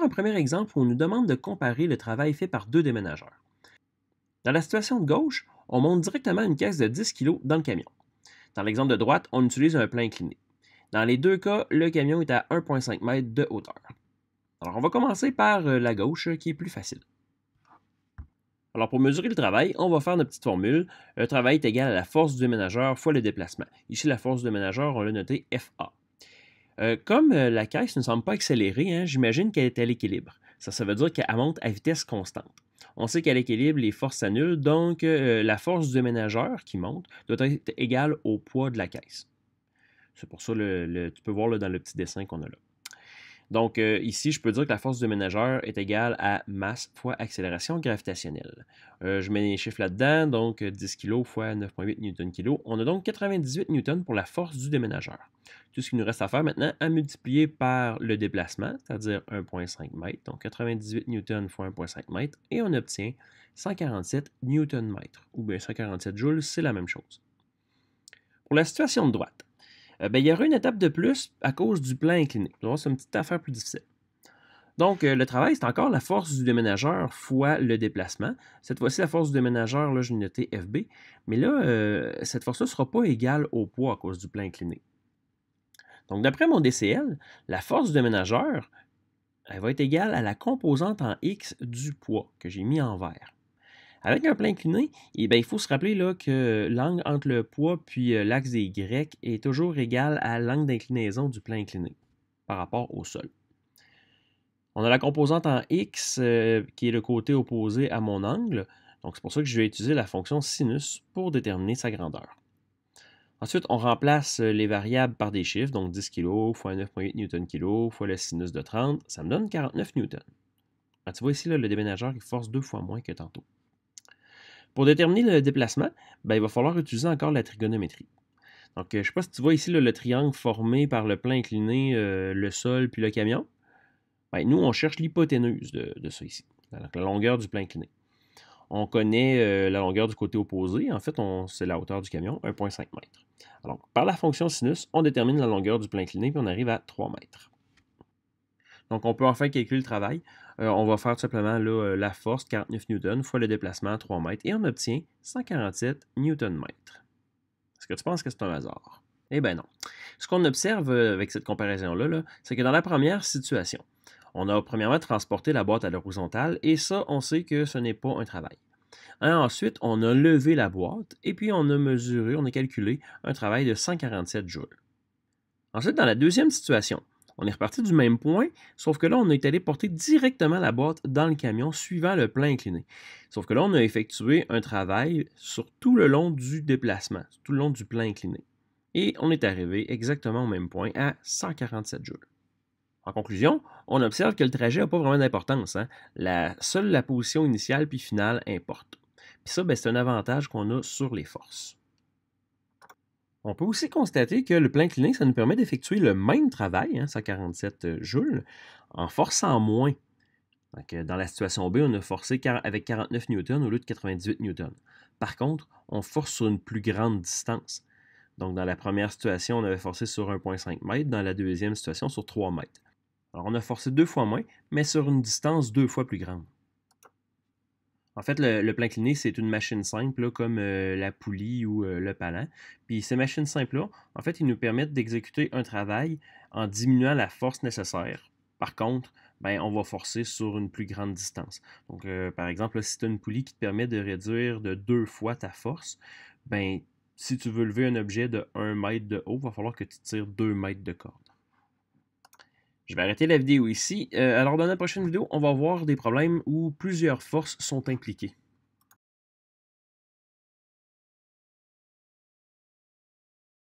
faire un premier exemple où on nous demande de comparer le travail fait par deux déménageurs. Dans la situation de gauche, on monte directement une caisse de 10 kg dans le camion. Dans l'exemple de droite, on utilise un plein incliné. Dans les deux cas, le camion est à 1,5 m de hauteur. Alors, on va commencer par la gauche, qui est plus facile. Alors, pour mesurer le travail, on va faire notre petite formule. Le travail est égal à la force du déménageur fois le déplacement. Ici, la force du déménageur, on l'a noté FA. Comme la caisse ne semble pas accélérer, j'imagine qu'elle est à l'équilibre. Ça veut dire qu'elle monte à vitesse constante. On sait qu'à l'équilibre, les forces s'annulent, donc la force du déménageur qui monte doit être égale au poids de la caisse. C'est pour ça, tu peux voir là, dans le petit dessin qu'on a là. Donc ici, je peux dire que la force du déménageur est égale à masse fois accélération gravitationnelle. Je mets les chiffres là-dedans, donc 10 kg fois 9,8 Nm/kg. On a donc 98 N pour la force du déménageur. Tout ce qu'il nous reste à faire maintenant, à multiplier par le déplacement, c'est-à-dire 1,5 m. Donc 98 N fois 1,5 m, et on obtient 147 Nm. Ou bien 147 joules, c'est la même chose. Pour la situation de droite, il y aura une étape de plus à cause du plan incliné. C'est une petite affaire plus difficile. Donc, le travail, c'est encore la force du déménageur fois le déplacement. Cette fois-ci, la force du déménageur, là, je l'ai noté FB. Mais là, cette force-là ne sera pas égale au poids à cause du plan incliné. Donc, d'après mon DCL, la force du déménageur, elle va être égale à la composante en X du poids que j'ai mis en vert. Avec un plan incliné, il faut se rappeler là, que l'angle entre le poids puis l'axe des Y est toujours égal à l'angle d'inclinaison du plan incliné par rapport au sol. On a la composante en X qui est le côté opposé à mon angle. Donc c'est pour ça que je vais utiliser la fonction sinus pour déterminer sa grandeur. Ensuite, on remplace les variables par des chiffres, donc 10 kg fois 9,8 Nm/kg fois le sinus de 30, ça me donne 49 N. Alors, tu vois ici, là, le déménageur il force 2 fois moins que tantôt. Pour déterminer le déplacement, il va falloir utiliser encore la trigonométrie. Donc, je ne sais pas si tu vois ici là, le triangle formé par le plan incliné, le sol puis le camion. Nous, on cherche l'hypoténuse de ça ici, la longueur du plan incliné. On connaît la longueur du côté opposé. En fait, c'est la hauteur du camion, 1,5 m. Alors, par la fonction sinus, on détermine la longueur du plan incliné puis on arrive à 3 mètres. Donc, on peut enfin calculer le travail. On va faire tout simplement là, la force, 49 N, fois le déplacement, 3 mètres, et on obtient 147 Nm. Est-ce que tu penses que c'est un hasard? Eh bien non. Ce qu'on observe avec cette comparaison-là, c'est que dans la première situation, on a premièrement transporté la boîte à l'horizontale, et ça, on sait que ce n'est pas un travail. Ensuite, on a levé la boîte, et puis on a mesuré, on a calculé un travail de 147 joules. Ensuite, dans la deuxième situation, on est reparti du même point, sauf que là, on est allé porter directement la boîte dans le camion suivant le plan incliné. Sauf que là, on a effectué un travail sur tout le long du déplacement, tout le long du plan incliné. Et on est arrivé exactement au même point, à 147 joules. En conclusion, on observe que le trajet n'a pas vraiment d'importance. Seule la position initiale puis finale importe. Puis ça, c'est un avantage qu'on a sur les forces. On peut aussi constater que le plan incliné, ça nous permet d'effectuer le même travail, 147 joules, en forçant moins. Donc, dans la situation B, on a forcé avec 49 N au lieu de 98 N. Par contre, on force sur une plus grande distance. Donc, dans la première situation, on avait forcé sur 1,5 m, dans la deuxième situation, sur 3 mètres. Alors, on a forcé 2 fois moins, mais sur une distance 2 fois plus grande. En fait, le plan incliné, c'est une machine simple, là, comme la poulie ou le palan. Puis ces machines simples-là, en fait, ils nous permettent d'exécuter un travail en diminuant la force nécessaire. Par contre, on va forcer sur une plus grande distance. Donc, par exemple, là, si tu as une poulie qui te permet de réduire de 2 fois ta force, si tu veux lever un objet de 1 mètre de haut, il va falloir que tu tires 2 mètres de corde. Je vais arrêter la vidéo ici. Alors, dans la prochaine vidéo, on va voir des problèmes où plusieurs forces sont impliquées.